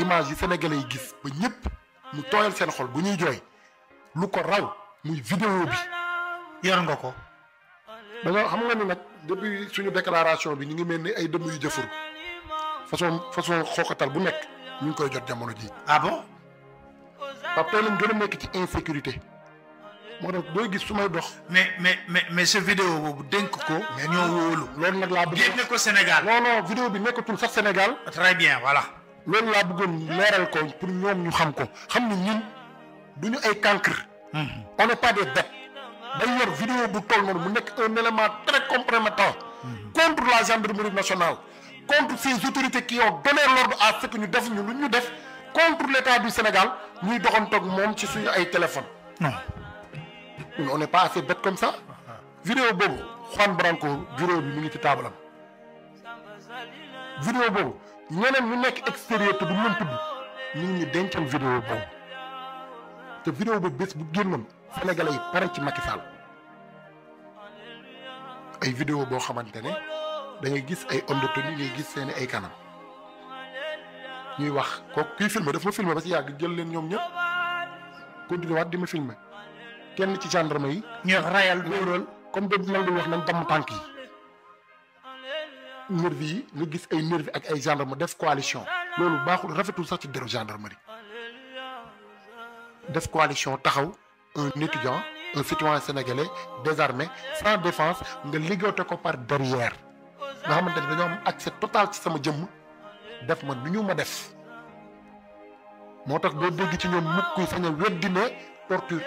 image yi sénégalais yi gis ba ñëpp mu tooyal seen xol bu ñuy jooy lu ko raw muy vidéo bi yor nga ko. dañoo xam nga ni nag depuis suñu déclaration bi ñu ngi mel ni ay dëmm yu jëfur façon xookatal bu nekk ñu ngi koy jot jamono ji. ah bon. Pape tey lañ gën a nekk ci insécurité moo tax dooy gis su may dox. mais sa vidéo boobu dénk ko. mais ñoo wóolu loolu nag laa bëgg génne ko Sénégal. non vidéo bi nekkatul sax Sénégal. très bien voilà. loolu laa bëggoon leeral ko pour ñoom ñu xam ko xam ni ñun duñu ay cancre. on n'est pas des bêtes. day yor vidéo bu toll noonu mu nekk un élément très compromettant contre la gendarmerie nationale, contre ces autorités qui ont donné l'ordre à ce que ñu def ñu lu ñu def contre l'État du Sénégal ñuy doxantoog moom ci suñu ay téléphone. Non, on n'est pas assez bête comme ça. Vidéo boobu Juan Branco vidéo bi mi ngi ci taabalam. Vidéo boobu ñeneen ñu nekk extérieur te du mën tudd ñu ngi ñu dencal vidéo boobu te vidéo boobu bés bu génnoon Sénégalais yi pare ci Macky Sall. ay vidéo boo xamante ne da ngay gis ay homme de tenue ngay gis seeni ay kanam ñuy wax kooku kuy filmer daf ma filmer ba si yàgg jël leen ñoom ñëpp continuer waat di ma filmer kenn ci gendarme yi ñu rayal wóoral comme de nag di wax nañ damm tànk yi nervi yi nga gis ay nervi ak ay gendarme def coalition loolu baaxul rafetul sax ci deru gendarmerie def coalition taxaw un étudiant un citoyen sénégalais désarmé sans défense nga liggéeyate ko par derrière nga xamante ne dañoo am accès total ci sama jëmm def ma nu ñu ma def moo tax doo dégg ci ñoom mukk kuy sañ a weddi ne torture